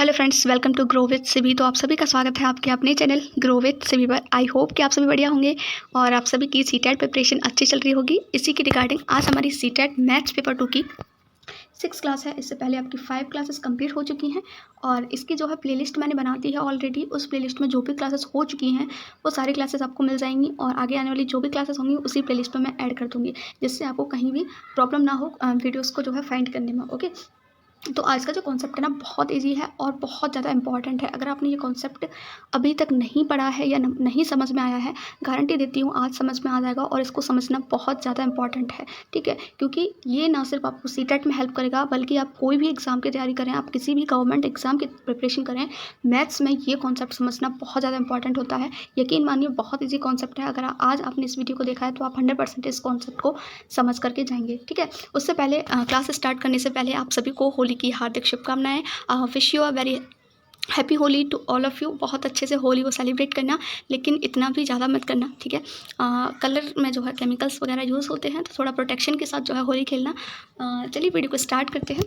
Hello friends, welcome to grow with Sibi. तो आप सभी का स्वागत है आपके अपने चैनल ग्रो विद सिबी पर। आई होप कि आप सभी बढ़िया होंगे और आप सभी की सीटेट प्रिपरेशन अच्छी चल रही होगी। इसी की रिगार्डिंग आज हमारी सीटेट मैथ्स पेपर 2 की 6 क्लास है। इससे पहले आपकी 5 क्लासेस कंप्लीट हो चुकी हैं और इसकी जो है प्लेलिस्ट मैंने बना दी है ऑलरेडी। उस प्लेलिस्ट में जो भी क्लासेस हो चुकी हैं वो सारी क्लासेस आपको मिल जाएंगी और आगे आने वाली जो भी क्लासेस होंगी उसी प्लेलिस्ट में मैं ऐड कर दूँगी, जिससे आपको कहीं भी प्रॉब्लम ना हो वीडियोज़ को जो है फाइंड करने में। ओके, तो आज का जो कॉन्सेप्ट है ना बहुत इजी है और बहुत ज़्यादा इंपॉर्टेंट है। अगर आपने ये कॉन्सेप्ट अभी तक नहीं पढ़ा है या नहीं समझ में आया है, गारंटी देती हूँ आज समझ में आ जाएगा और इसको समझना बहुत ज़्यादा इंपॉर्टेंट है। ठीक है, क्योंकि ये ना सिर्फ आपको सीटेट में हेल्प करेगा बल्कि आप कोई भी एग्ज़ाम की तैयारी करें, आप किसी भी गवर्नमेंट एग्ज़ाम की प्रिपरेशन करें, मैथ्स में ये कॉन्सेप्ट समझना बहुत ज़्यादा इंपॉर्टेंट होता है। यकीन मानिए बहुत ईजी कॉन्सेप्ट है। अगर आज आपने इस वीडियो को देखा है तो आप 100% इस कॉन्सेप्ट को समझ करके जाएंगे। ठीक है, उससे पहले क्लास स्टार्ट करने से पहले आप सभी को होली की हार्दिक शुभकामनाएं। Wish you a very happy Holi to all of you. बहुत अच्छे से होली को सेलिब्रेट करना, लेकिन इतना भी ज़्यादा मत करना। ठीक है, कलर में जो है केमिकल्स वगैरह यूज़ होते हैं, तो थोड़ा प्रोटेक्शन के साथ जो है होली खेलना। चलिए वीडियो को स्टार्ट करते हैं।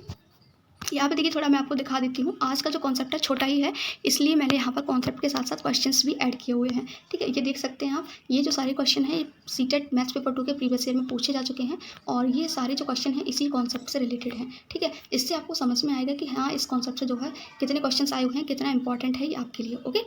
यहाँ पे देखिए थोड़ा मैं आपको दिखा देती हूँ। आज का जो कॉन्सेप्ट है छोटा ही है, इसलिए मैंने यहाँ पर कॉन्सेप्ट के साथ साथ क्वेश्चंस भी ऐड किए हुए हैं। ठीक है, ये देख सकते हैं आप। ये जो सारे क्वेश्चन हैं ये सीटेट मैथ्स पेपर 2 के प्रीवियस ईयर में पूछे जा चुके हैं और ये सारे जो क्वेश्चन हैं इसी कॉन्सेप्ट से रिलेटेड हैं। ठीक है, इससे आपको समझ में आएगा कि हाँ इस कॉन्सेप्ट से जो है कितने क्वेश्चन आए हुए हैं, कितना इंपॉर्टेंट है ये आपके लिए। ओके,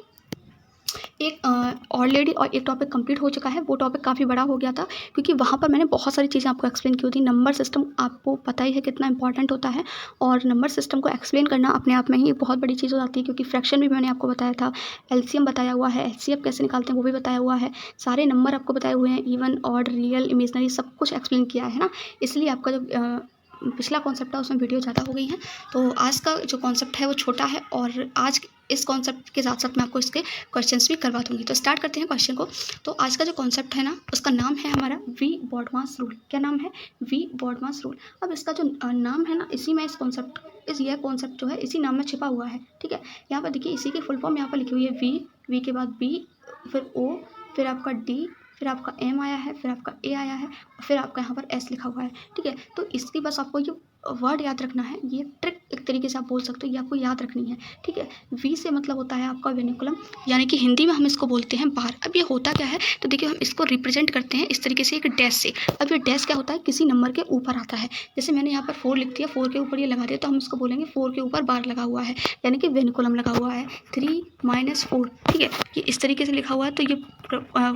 एक ऑलरेडी और एक टॉपिक कंप्लीट हो चुका है। वो टॉपिक काफ़ी बड़ा हो गया था क्योंकि वहाँ पर मैंने बहुत सारी चीज़ें आपको एक्सप्लेन की होती। नंबर सिस्टम आपको पता ही है कितना इंपॉर्टेंट होता है और नंबर सिस्टम को एक्सप्लेन करना अपने आप में ही एक बहुत बड़ी चीज़ हो जाती है, क्योंकि फ्रैक्शन भी मैंने आपको बताया था, एलसीएम बताया हुआ है, एचसीएफ कैसे निकालते हैं वो भी बताया हुआ है, सारे नंबर आपको बताए हुए हैं, इवन ऑड रियल इमेजनरी सब कुछ एक्सप्लेन किया है ना। इसलिए आपका जो पिछला कॉन्सेप्ट था उसमें वीडियो ज़्यादा हो गई है, तो आज का जो कॉन्सेप्ट है वो छोटा है और आज इस कॉन्सेप्ट के साथ साथ मैं आपको इसके क्वेश्चंस भी करवा दूंगी। तो स्टार्ट करते हैं क्वेश्चन को। तो आज का जो कॉन्सेप्ट है ना उसका नाम है हमारा वी बॉडमास रूल। क्या नाम है? We BODMAS rule. अब इसका जो नाम है ना इसी में इस कॉन्सेप्ट यह कॉन्सेप्ट जो है इसी नाम में छिपा हुआ है। ठीक है, यहाँ पर देखिए इसी की फुल फॉर्म यहाँ पर लिखी हुई है वी के बाद बी, फिर ओ, फिर आपका डी, फिर आपका एम आया है, फिर आपका ए आया है, फिर आपका यहाँ पर एस लिखा हुआ है। ठीक है, तो इसकी बस आपको ये वर्ड याद रखना है। ये ट्रिक एक तरीके से आप बोल सकते हो, ये आपको याद रखनी है। ठीक है, वी से मतलब होता है आपका वेनिकुलम, यानी कि हिंदी में हम इसको बोलते हैं बार। अब ये होता क्या है, तो देखिए हम इसको रिप्रेजेंट करते हैं इस तरीके से एक डैश से। अब ये डैश क्या होता है, किसी नंबर के ऊपर आता है। जैसे मैंने यहाँ पर 4 लिख दिया, 4 के ऊपर ये लगा दिया, तो हम इसको बोलेंगे 4 के ऊपर बार लगा हुआ है, यानी कि वेनिकुलम लगा हुआ है। 3 - 4। ठीक है, ये इस तरीके से लिखा हुआ है, तो ये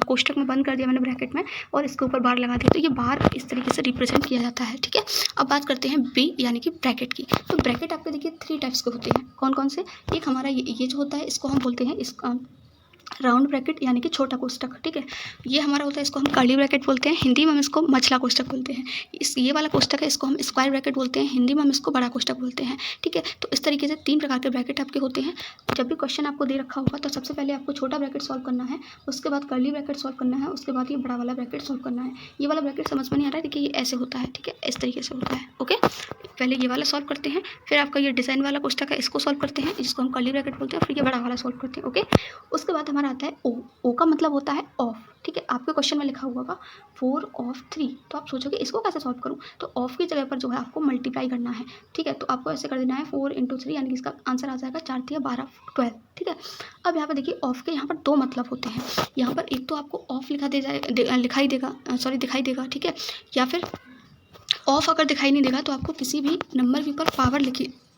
कोष्टक में बंद कर दिया मैंने ब्रैकेट में और इसके ऊपर बार लगा दिया, तो ये बार इस तरीके से रिप्रेजेंट किया जाता है। ठीक है, अब बात करते हैं बी यानी कि ब्रैकेट की। तो ब्रैकेट आपके देखिए 3 टाइप्स के होते हैं। कौन कौन से? एक हमारा ये जो होता है इसको हम बोलते हैं राउंड ब्रैकेट यानी कि छोटा कोष्टक। ठीक है, ये हमारा होता है, इसको हम कर्ली ब्रैकेट बोलते हैं, हिंदी में हम इसको मछला कोष्टक बोलते हैं। ये वाला कोष्टक है इसको हम स्क्वायर ब्रैकेट बोलते हैं, हिंदी में हम इसको बड़ा कोष्टक बोलते हैं। ठीक है, तो इस तरीके से 3 प्रकार के ब्रैकेट आपके होते हैं। जब भी क्वेश्चन आपको दे रखा होगा तो सबसे पहले आपको छोटा ब्रैकेट सॉल्व करना है, उसके बाद कर्ली ब्रैकेट सॉल्व करना है, उसके बाद ये बड़ा वाला ब्रैकेट सॉल्व करना है। ये वाला ब्रैकेट समझ में नहीं आ रहा है, देखिए ये ऐसे होता है। ठीक है, इस तरीके से होता है। ओके, पहले ये वाला सॉल्व करते हैं, फिर आपका ये डिज़ाइन वाला कोष्टक है इसको सॉल्व करते हैं, जिसको हम कर्ली ब्रैकेट बोलते हैं, फिर ये बड़ा वाला सॉल्व करते हैं। ओके, उसके बाद हमारा आता है ओ का मतलब होता है ऑफ। ठीक है, आपके क्वेश्चन में लिखा हुआ होगा 4 ऑफ 3, तो आप सोचोगे इसको कैसे सॉल्व करूं, तो ऑफ की जगह पर जो है आपको मल्टीप्लाई करना है। ठीक है, तो आपको ऐसे कर देना है 4 × 3, यानी कि इसका आंसर आ जाएगा 4 × 3 = 12 12। ठीक है, अब यहाँ पर देखिए ऑफ के यहाँ पर 2 मतलब होते हैं। यहाँ पर एक तो आपको ऑफ दिखाई देगा। ठीक है, या फिर ऑफ अगर दिखाई नहीं देगा तो आपको किसी भी नंबर के ऊपर पावर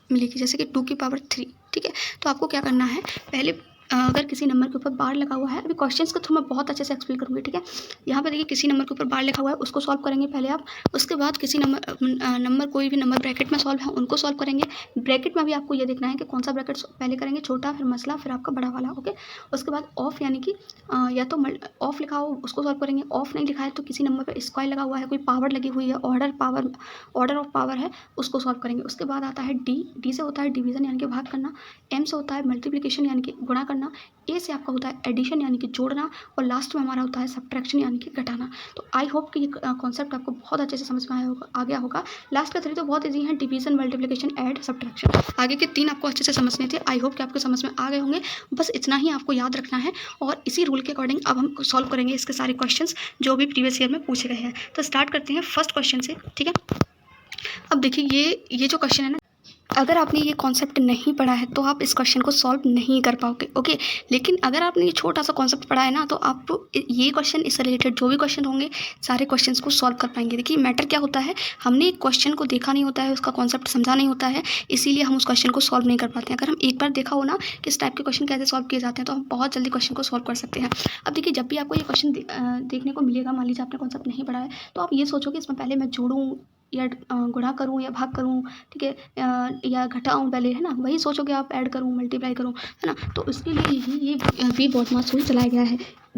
मिलेगी, जैसे कि 2 की पावर 3। ठीक है, तो आपको क्या करना है, पहले अगर किसी नंबर के ऊपर बार लगा हुआ है, अभी क्वेश्चंस के थ्रू मैं बहुत अच्छे से एक्सप्लेन करूँगी। ठीक है, यहाँ पे देखिए किसी नंबर के ऊपर बार लिखा हुआ है उसको सॉल्व करेंगे पहले आप, उसके बाद किसी नंबर कोई भी नंबर ब्रैकेट में सॉल्व है उनको सॉल्व करेंगे। ब्रैकेट में भी आपको ये देखना है कि कौन सा ब्रैकेट पहले करेंगे, छोटा फिर मसला फिर आपका बड़ा वाला। ओके, उसके बाद ऑफ यानी कि या तो ऑफ लिखा हो उसको सॉल्व करेंगे, ऑफ नहीं लिखा है तो किसी नंबर पर स्क्वायर लगा हुआ है, कोई पावर लगी हुई है, ऑर्डर ऑफ पावर है, उसको सॉल्व करेंगे। उसके बाद आता है डी से होता है डिवीज़न यानी कि भाग करना, एम से होता है मल्टीप्लिकेशन यानी कि गुणा करना, ए से आपका होता है एडिशन यानी कि जोड़ना, और लास्ट में हमारा होता है सब्ट्रैक्शन यानी कि घटाना। तो आई होप कि ये कॉन्सेप्ट आपको बहुत अच्छे से समझ में आ गया होगा। लास्ट का 3 तो बहुत ईजी हैं, डिवीजन, मल्टीप्लिकेशन, ऐड, सब्ट्रैक्शन। आगे के 3 आपको अच्छे से समझने थे। आई होप कि आपको समझ में आ गए होंगे। बस इतना ही आपको याद रखना है और इसी रूल के अकॉर्डिंग अब हम सॉल्व करेंगे इसके सारे क्वेश्चन जो भी प्रीवियस ईयर में पूछे गए हैं। तो स्टार्ट करते हैं फर्स्ट क्वेश्चन से। ठीक है, अब देखिए ये जो क्वेश्चन है ना, अगर आपने ये कॉन्सेप्ट नहीं पढ़ा है तो आप इस क्वेश्चन को सॉल्व नहीं कर पाओगे, ओके। लेकिन अगर आपने ये छोटा सा कॉन्सेप्ट पढ़ा है ना, तो आप ये क्वेश्चन, इससे रिलेटेड जो भी क्वेश्चन होंगे सारे क्वेश्चंस को सॉल्व कर पाएंगे। देखिए मैटर क्या होता है, हमने एक क्वेश्चन को देखा नहीं होता है, उसका कॉन्सेप्ट समझा नहीं होता है, इसीलिए हम उस क्वेश्चन को सॉल्व नहीं कर पाते हैं। अगर हम एक बार देखा हो ना कि इस टाइप के क्वेश्चन कैसे सॉल्व किए जाते हैं, तो हम बहुत जल्दी क्वेश्चन को सॉल्व कर सकते हैं। अब देखिए जब भी आपको ये क्वेश्चन देखने को मिलेगा, मान लीजिए आपने कॉन्सेप्ट नहीं पढ़ा है, तो आप ये सोचोगे इसमें पहले मैं जोड़ूँ या गुणा करूँ या भाग करूँ, ठीक है, या घटाऊँ पहले, है ना, वही सोचोगे आप, ऐड करूँ मल्टीप्लाई करूँ, है ना। तो इसके लिए ही ये वी बॉडमास रूल चलाया गया है।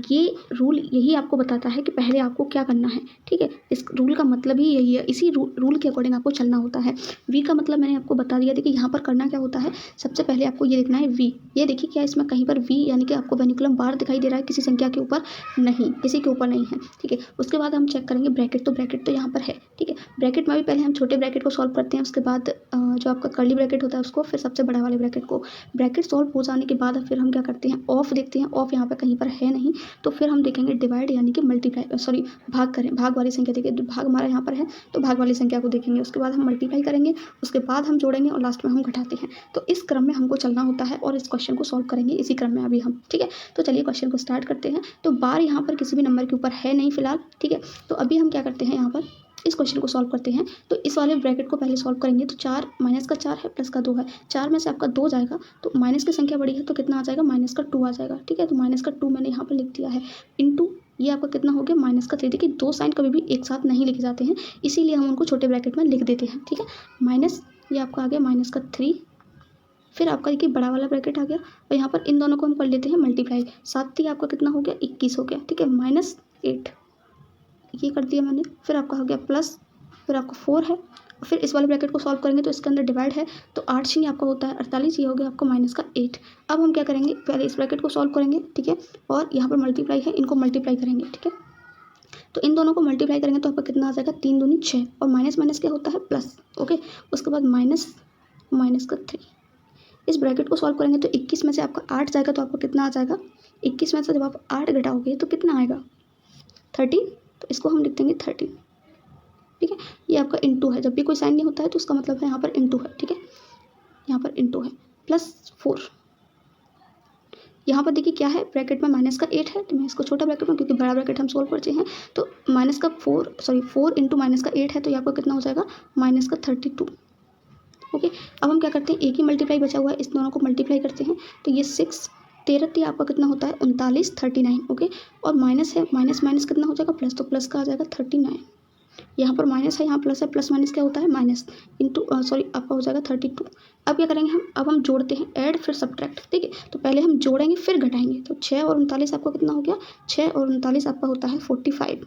ये रूल यही आपको बताता है कि पहले आपको क्या करना है, ठीक है। इस रूल का मतलब ही यही है, इसी रूल के अकॉर्डिंग आपको चलना होता है। वी का मतलब मैंने आपको बता दिया। देखिए यहाँ पर करना क्या होता है, सबसे पहले आपको ये देखना है वी। ये देखिए क्या इसमें कहीं पर वी यानी कि आपको वेनिकुलम बार दिखाई दे रहा है किसी संख्या के ऊपर? नहीं, किसी के ऊपर नहीं है, ठीक है। उसके बाद हम चेक करेंगे ब्रैकेट, तो ब्रैकेट तो यहाँ पर है, ठीक है। ब्रैकेट में भी पहले हम छोटे ब्रैकेट को सॉल्व करते हैं, उसके बाद जो आपका कर्ली ब्रैकेट होता है उसको, फिर सबसे बड़ा वाले ब्रैकेट को। ब्रैकेट सॉल्व हो जाने के बाद फिर हम क्या करते हैं, ऑफ देखते हैं। ऑफ यहाँ पर कहीं पर है नहीं, तो फिर हम देखेंगे डिवाइड यानी कि मल्टीप्लाई, सॉरी भाग करें, भाग वाली संख्या देखिए, भाग हमारा यहाँ पर है तो भाग वाली संख्या को देखेंगे। उसके बाद हम मल्टीप्लाई करेंगे, उसके बाद हम जोड़ेंगे और लास्ट में हम घटाते हैं। तो इस क्रम में हमको चलना होता है और इस क्वेश्चन को सॉल्व करेंगे इसी क्रम में अभी हम, ठीक है। तो चलिए क्वेश्चन को स्टार्ट करते हैं। तो बार यहाँ पर किसी भी नंबर के ऊपर है नहीं फिलहाल, ठीक है। तो अभी हम क्या करते हैं, यहाँ पर इस क्वेश्चन को सॉल्व करते हैं। तो इस वाले ब्रैकेट को पहले सॉल्व करेंगे। तो 4 माइनस का 4 है, प्लस का 2 है, 4 में से आपका 2 जाएगा, तो माइनस की संख्या बड़ी है तो कितना आ जाएगा, माइनस का 2 आ जाएगा, ठीक है। तो माइनस का 2 मैंने यहाँ पर लिख दिया है, इंटू ये आपका कितना हो गया, माइनस का 3। देखिए दो साइन कभी भी एक साथ नहीं लिखे जाते हैं, इसीलिए हम उनको छोटे ब्रैकेट में लिख देते हैं, ठीक है। माइनस ये आपका आ गया माइनस का 3, फिर आपका देखिए बड़ा वाला ब्रैकेट आ गया और यहाँ पर इन दोनों को हम कर लेते हैं मल्टीप्लाई। 7 आपका कितना हो गया, 21 हो गया, ठीक है। -8 ये कर दिया मैंने, फिर आपका हो गया प्लस, फिर आपका 4 है, फिर इस वाले ब्रैकेट को सॉल्व करेंगे तो इसके अंदर डिवाइड है, तो 8 छीन आपका होता है 48, ये हो गया आपका माइनस का 8। अब हम क्या करेंगे, पहले इस ब्रैकेट को सॉल्व करेंगे, ठीक है, और यहाँ पर मल्टीप्लाई है, इनको मल्टीप्लाई करेंगे, ठीक है। तो इन दोनों को मल्टीप्लाई करेंगे तो आपका कितना आ जाएगा, 3 दूनी 6, और माइनस माइनस क्या होता है, प्लस, ओके। उसके बाद माइनस का 3, इस ब्रैकेट को सॉल्व करेंगे तो 21 में से आपका 8 जाएगा, तो आपको कितना आ जाएगा, 21 में से जब आप 8 घटाओगे तो कितना आएगा, 13। तो इसको हम लिख देंगे 13, ठीक है। ये आपका इंटू है, जब भी कोई साइन नहीं होता है तो उसका मतलब है यहाँ पर इंटू है, ठीक है। यहाँ पर इंटू है, +4। यहाँ पर देखिए क्या है, ब्रैकेट में माइनस का 8 है, तो मैं इसको छोटा ब्रैकेट में, क्योंकि बड़ा ब्रैकेट हम सोल्व करते हैं, तो माइनस का 4 इंटू माइनस का 8 है, तो ये आपको कितना हो जाएगा, माइनस का 32, ओके। अब हम क्या करते हैं, एक ही मल्टीप्लाई बचा हुआ है, इस दोनों को मल्टीप्लाई करते हैं, तो ये 6 13 आपका कितना होता है, 39 39, ओके। और माइनस है, माइनस माइनस कितना हो जाएगा, प्लस, तो प्लस का आ जाएगा 39। यहाँ पर माइनस है, यहाँ प्लस है, प्लस माइनस क्या होता है, माइनस, इंटू सॉरी आपका हो जाएगा 32। अब क्या करेंगे हम, अब हम जोड़ते हैं, ऐड फिर सब्ट्रैक्ट, ठीक है। तो पहले हम जोड़ेंगे फिर घटाएंगे, तो 6 और 39 आपका कितना हो गया, 6 और 39 आपका होता है 45,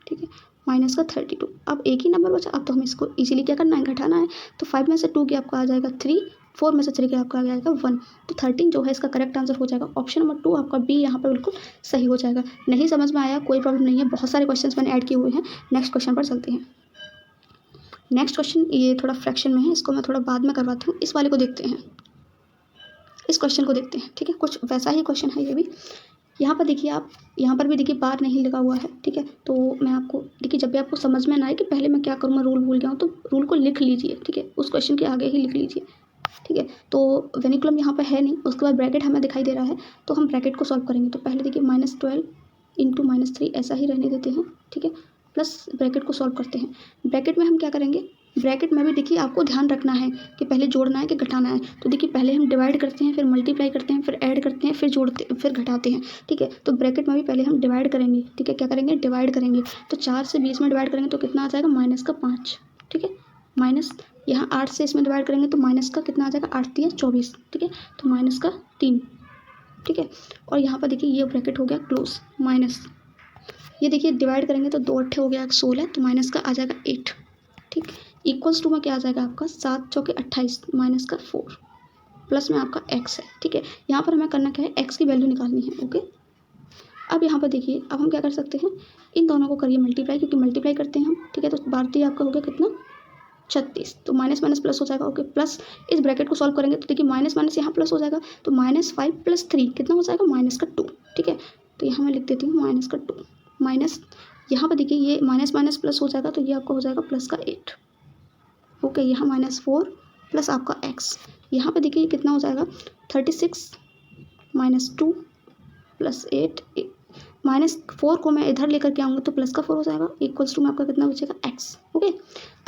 ठीक है, माइनस का 32। अब एक ही नंबर बचा, अब तो हमें इसको इजीली क्या करना है, घटाना है। तो 5 में से 2 की आपका आ जाएगा 3, 4 में से 3 की आपका आ जाएगा 1, तो 13 जो है इसका करेक्ट आंसर हो जाएगा। ऑप्शन नंबर 2 आपका बी यहाँ पर बिल्कुल सही हो जाएगा। नहीं समझ में आया कोई प्रॉब्लम नहीं है, बहुत सारे क्वेश्चंस मैंने ऐड किए हुए हैं। नेक्स्ट क्वेश्चन पर चलते हैं। नेक्स्ट क्वेश्चन ये थोड़ा फ्रैक्शन में है, इसको मैं थोड़ा बाद में करवाती हूँ। इस वाले को देखते हैं, इस क्वेश्चन को देखते हैं, ठीक है। कुछ वैसा ही क्वेश्चन है ये भी। यहाँ पर देखिए आप, यहाँ पर भी देखिए बार नहीं लगा हुआ है, ठीक है। तो मैं आपको देखिए, जब भी आपको समझ में ना आए कि पहले मैं क्या करूँ, मैं रूल भूल गया हूँ, तो रूल को लिख लीजिए, ठीक है, उस क्वेश्चन के आगे ही लिख लीजिए, ठीक है। तो वेनिकुलम यहाँ पर है नहीं, उसके बाद ब्रैकेट हमें दिखाई दे रहा है, तो हम ब्रैकेट को सॉल्व करेंगे। तो पहले देखिए -12 इंटू -3 ऐसा ही रहने देते हैं, ठीक है, प्लस ब्रैकेट को सॉल्व करते हैं। ब्रैकेट में हम क्या करेंगे, ब्रैकेट में भी देखिए आपको ध्यान रखना है कि पहले जोड़ना है कि घटाना है। तो देखिए पहले हम डिवाइड करते हैं, फिर मल्टीप्लाई करते हैं, फिर ऐड करते हैं, फिर जोड़ते, फिर घटाते हैं, ठीक है। तो ब्रैकेट में भी पहले हम डिवाइड करेंगे, ठीक है, क्या करेंगे, डिवाइड करेंगे। तो 4 से 20 में डिवाइड करेंगे तो कितना आ जाएगा, -5, ठीक है, माइनस यहाँ 8 से इसमें डिवाइड करेंगे तो माइनस का कितना आ जाएगा, 8 × 24, ठीक है, तो -3, ठीक है। और यहाँ पर देखिए ये ब्रैकेट हो गया क्लोज, माइनस ये देखिए डिवाइड करेंगे तो 2 8 हो गया 16, तो माइनस का आ जाएगा 8, ठीक। इक्वल्स टू में क्या आ जाएगा आपका, 7 चौके 28 माइनस का 4, प्लस में आपका x है, ठीक है। यहाँ पर हमें करना क्या है, x की वैल्यू निकालनी है, ओके। अब यहाँ पर देखिए, अब हम क्या कर सकते हैं, इन दोनों को करिए मल्टीप्लाई, क्योंकि मल्टीप्लाई करते हैं हम, ठीक है। तो 12 आपका हो गया कितना, 36, तो माइनस माइनस प्लस हो जाएगा, ओके। प्लस इस ब्रैकेट को सॉल्व करेंगे तो देखिए माइनस माइनस यहाँ प्लस हो जाएगा, तो -5 + 3 कितना हो जाएगा, -2, ठीक है। तो यहाँ मैं लिख देती हूँ -2, माइनस यहाँ पर देखिए ये माइनस माइनस प्लस हो जाएगा, तो ये आपका हो जाएगा +8, ओके। यहाँ -4 प्लस आपका एक्स। यहाँ पे देखिए कितना हो जाएगा 36 -2 + 8 -4 को मैं इधर लेकर के आऊँगा तो प्लस का 4 हो जाएगा, इक्वल्स टू में आपका कितना बचेगा एक्स। ओके,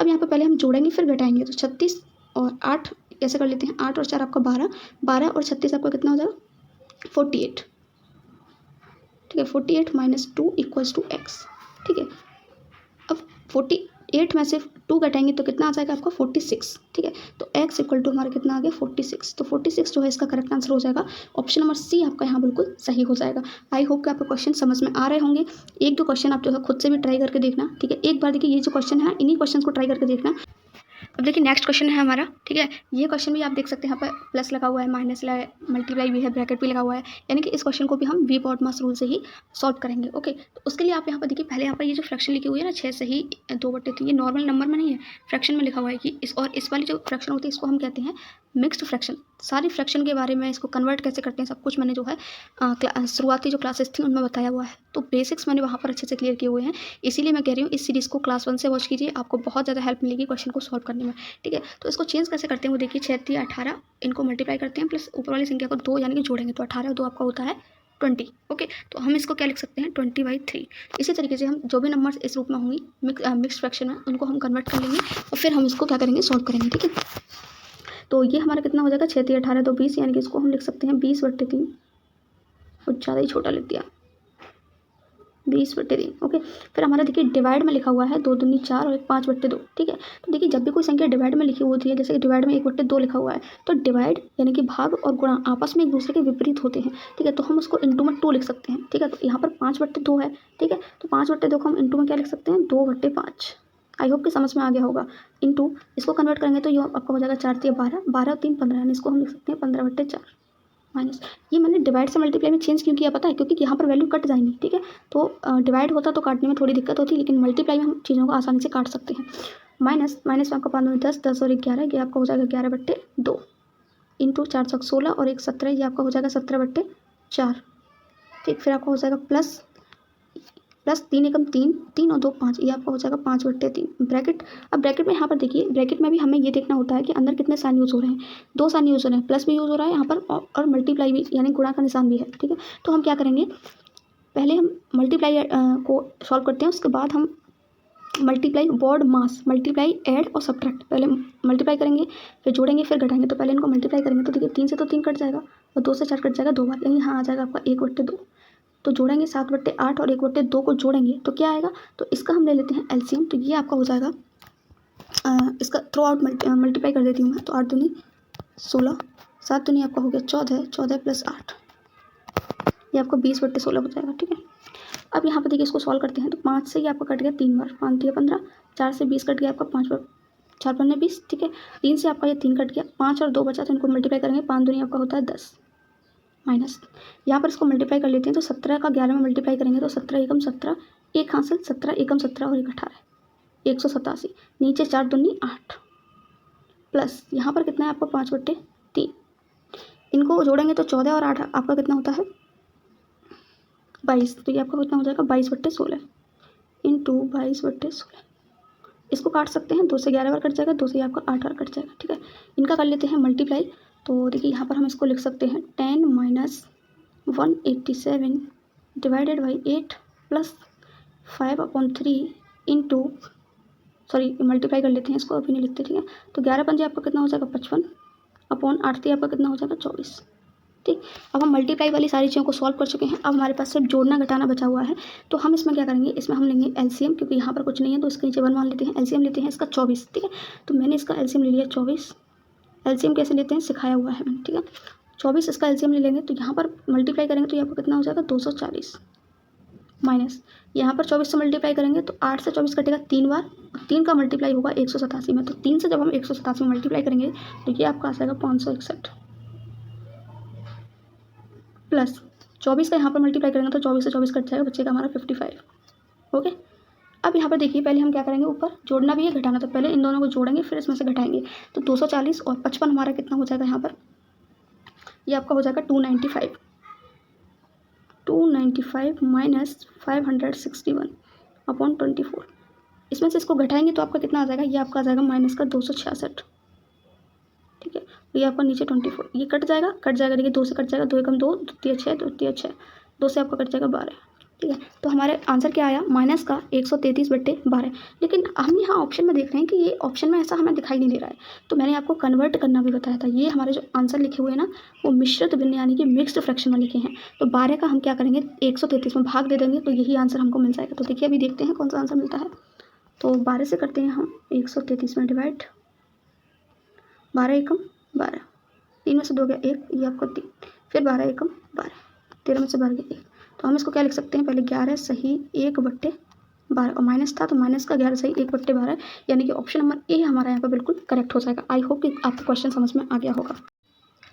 अब यहाँ पे पहले हम जोड़ेंगे फिर घटाएंगे। तो 36 और 8 ऐसे कर लेते हैं, 8 और 4 आपका 12, 12 और 36 आपका कितना हो जाएगा 48। ठीक है, 48 -2 = एक्स। ठीक है, अब 48 में से 2 घटाएंगे तो कितना आ जाएगा आपका 46। ठीक है, तो x = हमारा कितना आ गया 46। तो 46 जो है इसका करेक्ट आंसर हो जाएगा ऑप्शन नंबर सी आपका यहाँ बिल्कुल सही हो जाएगा। आई होप कि आपको क्वेश्चन समझ में आ रहे होंगे। एक दो क्वेश्चन आप जो है खुद से भी ट्राई करके देखना। ठीक है, एक बार देखिए ये जो क्वेश्चन है ना, इन्हीं क्वेश्चन को ट्राई करके देखना। अब देखिए नेक्स्ट क्वेश्चन है हमारा। ठीक है, ये क्वेश्चन भी आप देख सकते हैं, यहाँ पर प्लस लगा हुआ है, माइनस लगा है, मल्टीप्लाई भी है, ब्रैकेट भी लगा हुआ है, यानी कि इस क्वेश्चन को भी हम वी बॉडमास रूल से ही सॉल्व करेंगे। ओके, तो उसके लिए आप यहाँ पर देखिए, पहले यहाँ पर ये जो फ्रैक्शन लिखी हुई है ना 6 से ही 2/3, ये नॉर्मल नंबर में नहीं है, फ्रैक्शन में लिखा हुआ है कि इस वाली जो फ्रैक्शन होती है इसको हम कहते हैं मिक्स्ड फ्रैक्शन। सारी फ्रैक्शन के बारे में, इसको कन्वर्ट कैसे करते हैं सब कुछ मैंने जो है शुरुआती जो क्लासेस थी उनमें बताया हुआ है। तो बेसिक्स मैंने वहाँ पर अच्छे से क्लियर किए हुए हैं, इसीलिए मैं कह रही हूँ इस सीरीज़ को क्लास 1 से वॉच कीजिए, आपको बहुत ज़्यादा हेल्प मिलेगी क्वेश्चन को सॉल्व करने में। ठीक है, तो इसको चेंज कैसे करते हैं वो देखिए, 6 3 18, इनको मल्टीप्लाई करते हैं प्लस ऊपर वाली संख्या को 2 यानी कि जोड़ेंगे तो 18 और 2 आपका होता है 20। ओके, तो हम इसको क्या लिख सकते हैं 20/3। इसी तरीके से हम जो भी नंबर्स इस रूप में होंगी मिक्स फ्रैक्शन में, उनको हम कन्वर्ट कर लेंगे और फिर हम इसको क्या करेंगे सॉल्व करेंगे। ठीक है, तो ये हमारा कितना हो जाएगा 6 3 18 2 20, यानी कि इसको हम लिख सकते हैं 20/3, कुछ ज़्यादा ही छोटा लिख दिया 20/3। ओके, फिर हमारा देखिए डिवाइड में लिखा हुआ है 2 दूनी 4 और 1 5/2। ठीक है, तो देखिए जब भी कोई संख्या डिवाइड में लिखी होती है, जैसे कि डिवाइड में 1/2 लिखा हुआ है, तो डिवाइड यानी कि भाग और गुणा आपस में एक दूसरे के विपरीत होते हैं। ठीक है, तो हम उसको इंटू में 2 लिख सकते हैं। ठीक है, तो यहाँ पर 5/2 है। ठीक है, तो 5/2 को हम इंटू में क्या लिख सकते हैं 2/5। आई होप कि समझ में आ गया होगा। इंटू इसको कन्वर्ट करेंगे तो ये आपका हो जाएगा 4 3 12, 12 और 3 15, यानी इसको हम लिख सकते हैं 15/4 माइनस। ये मैंने डिवाइड से मल्टीप्लाई में चेंज क्यों किया पता है, क्योंकि यहाँ पर वैल्यू कट जाएंगी। ठीक है, तो डिवाइड होता तो काटने में थोड़ी दिक्कत होती, लेकिन मल्टीप्लाई में हम चीज़ों को आसानी से काट सकते हैं। माइनस माइनस में आपका 5 में 10, 10 और 1 11, ये आपका हो जाएगा 11/2 इंटू 4 7 16 और 1 17, ये आपका हो जाएगा 17/4। ठीक, फिर आपका हो जाएगा प्लस 3 एकम 3, 3 और 2 5, ये आपका हो जाएगा 5/3 ब्रैकेट। अब ब्रैकेट में यहाँ पर देखिए, ब्रैकेट में भी हमें ये देखना होता है कि अंदर कितने साइन यूज़ हो रहे हैं। 2 साइन यूज़ हो रहे हैं, प्लस भी यूज़ हो रहा है यहाँ पर और मल्टीप्लाई भी यानी गुणा का निशान भी है। ठीक है, तो हम क्या करेंगे, पहले हम मल्टीप्लाई को सॉल्व करते हैं, उसके बाद हम मल्टीप्लाई बॉड मास, मल्टीप्लाई ऐड और सब्ट्रैक्ट, पहले मल्टीप्लाई करेंगे फिर जोड़ेंगे फिर घटाएंगे। तो पहले इनको मल्टीप्लाई करेंगे तो देखिए 3 से तो 3 कट जाएगा और 2 से 4 कट जाएगा 2 बार, यानी यहाँ आ जाएगा आपका 1/2। तो जोड़ेंगे 7/8 और 1/2 को जोड़ेंगे तो क्या आएगा, तो इसका हम ले लेते हैं एलसीएम। तो ये आपका हो जाएगा इसका थ्रू आउट मल्टीप्लाई कर देती हूँ मैं। तो 8 दूनी 16, 7 दूनी आपका हो गया 14, 14 + 8, ये आपका 20/16 हो जाएगा। ठीक है, अब यहाँ पर देखिए इसको सॉल्व करते हैं तो 5 से ये आपका कट गया 3 बार, 5 दिया 15, 4 से 20 कट गया आपका 5 बार, 4 × 15 20। ठीक है, 3 से आपका ये 3 कट गया, 5 और 2 बचा तो इनको मल्टीप्लाई करेंगे, 5 दूनी आपका होता है 10 माइनस। यहाँ पर इसको मल्टीप्लाई कर लेते हैं तो 17 का 11 में मल्टीप्लाई करेंगे तो 17 एकम 17, 1 हासिल 17 एकम 17 और 1 18, 187, नीचे 4 दूनी 8 प्लस यहाँ पर कितना है आपका 5/3, इनको जोड़ेंगे तो 14 और 8 आपका कितना होता है 22। तो ये आपका कितना हो जाएगा 22/16 इंटू 22/16। इसको काट सकते हैं, 2 से 11 बार कट जाएगा, 2 से आपका 8 बार कट जाएगा। ठीक है, इनका कर लेते हैं मल्टीप्लाई। तो देखिए यहाँ पर हम इसको लिख सकते हैं 10 - 187 divided by 8 plus 5/3 into, sorry multiply कर लेते हैं इसको, अभी नहीं लिखते। ठीक है, तो 11 पंजे आपका कितना हो जाएगा 55 अपॉन 8 आपका कितना हो जाएगा 24। ठीक, अब हम मल्टीप्लाई वाली सारी चीज़ों को सॉल्व कर चुके हैं। अब हमारे पास सिर्फ जोड़ना घटाना बचा हुआ है। तो हम इसमें क्या करेंगे, इसमें हम लेंगे एलसीएम, क्योंकि यहाँ पर कुछ नहीं है तो इसके नीचे 1 मान लेते हैं। एलसीएम लेते हैं इसका 24। ठीक है, तो मैंने इसका एलसीएम ले लिया 24। एलसीएम कैसे लेते हैं सिखाया हुआ है मैंने। ठीक है, 24 इसका एलसीएम ले लेंगे तो यहाँ पर मल्टीप्लाई करेंगे तो यहाँ पर कितना हो जाएगा 240 माइनस, यहाँ पर 24 से मल्टीप्लाई करेंगे तो 8 से 24 कटेगा 3 बार, 3 का मल्टीप्लाई होगा 187 में। तो 3 से जब हम 187 में मल्टीप्लाई करेंगे तो ये आपका आ जाएगा 561 प्लस 24 का यहाँ पर मल्टीप्लाई करेंगे तो 24 से 24 कट जाएगा, बचेगा हमारा 55। ओके, अब यहाँ पर देखिए पहले हम क्या करेंगे, ऊपर जोड़ना भी है घटाना, तो पहले इन दोनों को जोड़ेंगे फिर इसमें से घटाएंगे। तो 240 और 55 हमारा कितना हो जाएगा यहाँ पर, ये आपका हो जाएगा 295 माइनस 561 अपॉन 24। इसमें से इसको घटाएंगे तो आपका कितना आ जाएगा, ये आपका आ जाएगा माइनस का 266। तो ये आपका नीचे 24, ये कट जाएगा देखिए 2 से कट जाएगा, 2 एकम 2, 2 तिया 6, 2 तिया 6, 2 से आपका कट जाएगा 12, ठीक है। तो हमारे आंसर क्या आया माइनस का 133/12। लेकिन हम यहाँ ऑप्शन में देख रहे हैं कि ये ऑप्शन में ऐसा हमें दिखाई नहीं दे रहा है, तो मैंने आपको कन्वर्ट करना भी बताया था। ये हमारे जो आंसर लिखे हुए हैं ना वो मिश्रित भिन्न यानी कि मिक्स्ड फ्रैक्शन में लिखे हैं। तो 12 का हम क्या करेंगे 133 में भाग दे देंगे तो यही आंसर हमको मिल जाएगा। तो देखिए अभी देखते हैं कौन सा आंसर मिलता है। तो 12 से करते हैं हम 133 में डिवाइड, 12 एकम 12, 3 में से 2 गया 1, ये आपको 3, फिर 12 एकम 12, 13 में से 12 गया 1। तो हम इसको क्या लिख सकते हैं, पहले 11 सही 1/12 और माइनस था तो माइनस का 11 सही 1/12, यानी कि ऑप्शन नंबर ए हमारा यहाँ पर बिल्कुल करेक्ट हो जाएगा। आई होप कि आपको क्वेश्चन समझ में आ गया होगा।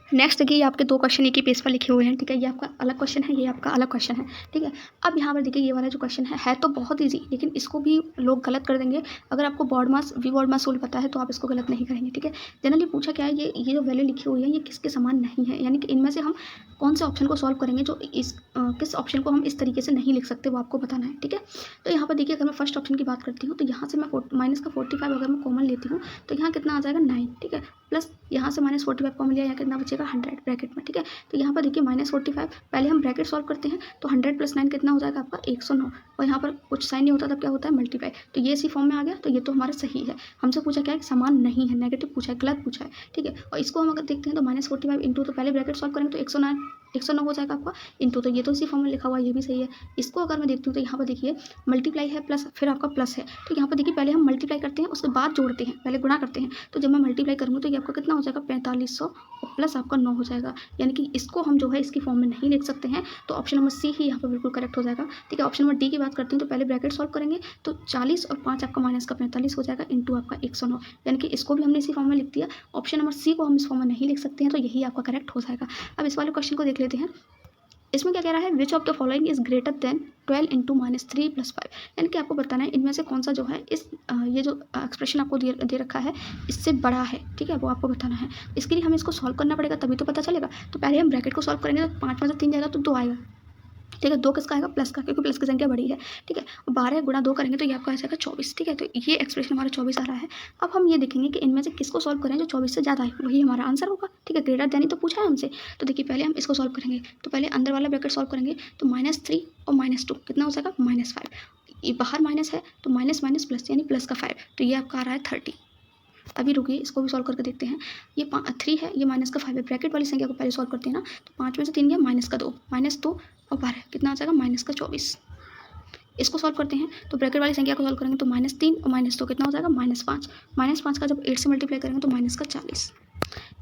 नेक्स्ट देखिए ये आपके 2 क्वेश्चन एक ही पेज पर लिखे हुए हैं, ठीक है। ये आपका अलग क्वेश्चन है, ये आपका अलग क्वेश्चन है, ठीक है। अब यहाँ पर देखिए ये वाला जो क्वेश्चन है तो बहुत ईजी, लेकिन इसको भी लोग गलत कर देंगे। अगर आपको बोर्ड मास सोल्व पता है तो आप इसको गलत नहीं करेंगे, ठीक है। जनरली पूछा क्या है, ये जो वैल्यू लिखी हुई है ये किसके समान नहीं है, यानी कि इनमें से हम कौन से ऑप्शन को सॉल्व करेंगे जो किस ऑप्शन को हम इस तरीके से नहीं लिख सकते वो आपको बताना है, ठीक है। तो यहाँ पर देखिए अगर मैं फर्स्ट ऑप्शन की बात करती हूँ तो यहाँ से मैं माइनस का 45 अगर मैं कॉमन लेती हूँ तो यहाँ कितना आ जाएगा 9, ठीक है। प्लस यहाँ से -45 कॉमन लिया, यहाँ कितना बचेगा 100 ब्रैकेट में, ठीक है। तो यहाँ पर देखिए -45 पहले हम ब्रैकेट सॉल्व करते हैं तो 100 + 9 कितना हो जाएगा आपका 109, और यहाँ पर कुछ साइन नहीं होता तब क्या होता है मल्टीप्लाई, तो ये इसी फॉर्म में आ गया। तो ये तो हमारा सही है। हमसे पूछा क्या है समान नहीं है, नेगेटिव पूछा है, गलत पूछा है, ठीक है। और इसको हम अगर देखते हैं तो -45 इंटू, तो पहले ब्रैकेट सॉल्व करेंगे तो 109 हो जाएगा आपका इंटू, तो ये तो इसी फॉर्म में लिखा हुआ है, ये भी सही है। इसको अगर मैं देखती हूँ तो यहाँ पर देखिए मल्टीप्लाई है प्लस फिर आपका प्लस है, तो यहाँ पर देखिए पहले हम मल्टीप्लाई करते हैं उसके बाद जोड़ते हैं, पहले गुणा करते हैं। तो जब मैं मल्टीप्लाई करूँगी तो ये आपका कितना हो जाएगा 4500 और प्लस आपका 9 हो जाएगा, यानी कि इसको हम जो है इसकी फॉर्म में नहीं लिख सकते हैं। तो ऑप्शन नंबर सी ही यहाँ पर बिल्कुल करेक्ट हो जाएगा, ठीक है। ऑप्शन नंबर डी की बात करती हूँ तो पहले ब्रैकेट सॉल्व करेंगे तो 40 और 5 आपका माइनस का 45 हो जाएगा इंटू आपका 109, यानी कि इसको भी हमने इसी फॉर्म में लिख दिया। ऑप्शन नंबर सी को हम इस फॉर्म में नहीं लिख सकते हैं, तो यही आपका करेक्ट हो जाएगा। अब इस वाले क्वेश्चन को देख लेते हैं। इसमें क्या कह रहा है, which of the following is greater than 12 into -3 + 5, यानी कि आपको बताना है इनमें से कौन सा जो है इस ये जो एक्सप्रेशन आपको दे रखा है इससे बड़ा है, ठीक है, वो आपको बताना है। इसके लिए हमें इसको सॉल्व करना पड़ेगा तभी तो पता चलेगा। तो पहले हम ब्रैकेट को सॉल्व करेंगे तो 5 में से 3 जाएगा तो 2 आएगा, ठीक है। 2 किसका आएगा प्लस का, क्योंकि प्लस की संख्या बड़ी है, ठीक है। 12 गुणा 2 करेंगे तो ये आपका आ जाएगा 24, ठीक है। तो ये एक्सप्रेशन हमारा 24 आ रहा है। अब हम ये देखेंगे कि इनमें से किसको सॉल्व करें जो 24 से ज़्यादा है, वही हमारा आंसर होगा, ठीक है। ग्रेटर देन ही तो पूछा है हमसे। तो देखिए पहले हम इसको सॉल्व करेंगे तो पहले अंदर वाला ब्रैकेट सॉल्व करेंगे तो -3 और -2 कितना हो जाएगा -5, ये बाहर माइनस है तो माइनस माइनस प्लस यानी प्लस का 5, तो ये आपका आ रहा है 30। अभी रुकिए इसको भी सॉल्व करके देखते हैं। ये 3 है, ये माइनस का 5 है, ब्रैकेट वाली संख्या को पहले सॉल्व करते हैं ना। तो 5 में से 3 गया माइनस का 2 और 12 कितना आ जाएगा -24। इसको सॉल्व करते हैं तो ब्रैकेट वाली संख्या को सॉल्व करेंगे तो -3 और -2 कितना हो जाएगा -5 का जब 8 से मल्टीप्लाई करेंगे तो -40।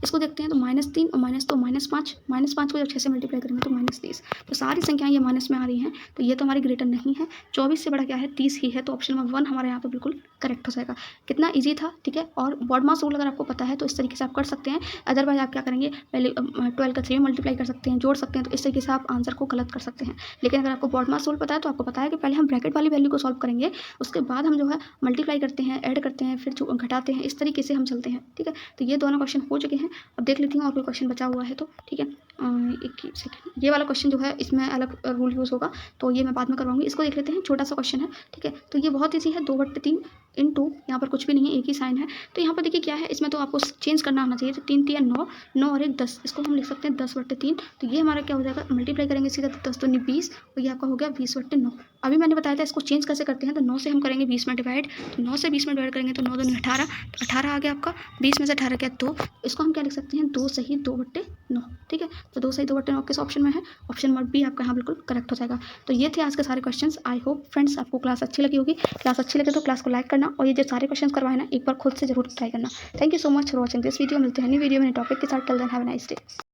इसको देखते हैं तो -3 और -2 -5 को जब 6 से मल्टीप्लाई करेंगे तो -30। तो सारी संख्याएं ये माइनस में आ रही हैं, तो ये तो हमारी ग्रेटर नहीं है। 24 से बड़ा क्या है 30 ही है, तो ऑप्शन नंबर 1 हमारे यहाँ पे बिल्कुल करेक्ट हो जाएगा। कितना इजी था, ठीक है। और बॉड मास रूल अगर आपको पता है तो इस तरीके से आप कर सकते हैं। अदरवाइज आप क्या करेंगे, पहले 12 का 3 में मल्टीप्लाई कर सकते हैं, जोड़ सकते हैं, तो इस तरीके से आप आंसर को गलत कर सकते हैं। लेकिन अगर आपको बॉड मास रूल पता है तो आपको पता है कि पहले हम ब्रैकेट वाली वैल्यू को सॉल्व करेंगे, उसके बाद हम जो है मल्टीप्लाई करते हैं, ऐड करते हैं, फिर घटाते हैं, इस तरीके से हम चलते हैं, ठीक है। तो ये दोनों क्वेश्चन हो चुके हैं। अब देख लेती हूँ और कोई क्वेश्चन बचा हुआ है तो, ठीक है। एक सेकेंड, ये वाला क्वेश्चन जो है इसमें अलग रूल यूज़ होगा तो ये मैं बाद में करवाऊंगी। इसको देख लेते हैं, छोटा सा क्वेश्चन है, ठीक है। तो ये बहुत ईजी है, 2/3 इंटू, यहाँ पर कुछ भी नहीं है, एक ही साइन है। तो यहाँ पर देखिए क्या है, इसमें तो आपको चेंज करना आना चाहिए। तो 3 3 9, 9 और 1 10, इसको हम लिख सकते हैं 10/3। तो ये हमारा क्या हो जाएगा, मल्टीप्लाई करेंगे सीधा, 10 दूनी 20 और ये आपका हो गया 20/9। अभी मैंने बताया था इसको चेंज कैसे करते हैं, तो 9 से हम करेंगे 20 में डिवाइड, तो 9 से 20 में डिवाइड करेंगे तो 9 दूनी 18, तो 18 आ गया आपका, 20 में से 18 क्या 2, इसको हम क्या लिख सकते हैं 2 सही 2/9, ठीक है। तो 2 सही 2/9 किस ऑप्शन में है, ऑप्शन नंबर बी आपका यहाँ बिल्कुल करेक्ट हो जाएगा। तो ये थे आज के सारे क्वेश्चंस। आई होप फ्रेंड्स आपको क्लास अच्छी लगी होगी। क्लास अच्छी लगे तो क्लास को लाइक करना और ये जो सारे क्वेश्चंस करवाए ना एक बार खुद से जरूर ट्राई करना। Thank you so much for watching this video. मिलते हैं नई वीडियो में टॉपिक के साथ। Till then have a nice day.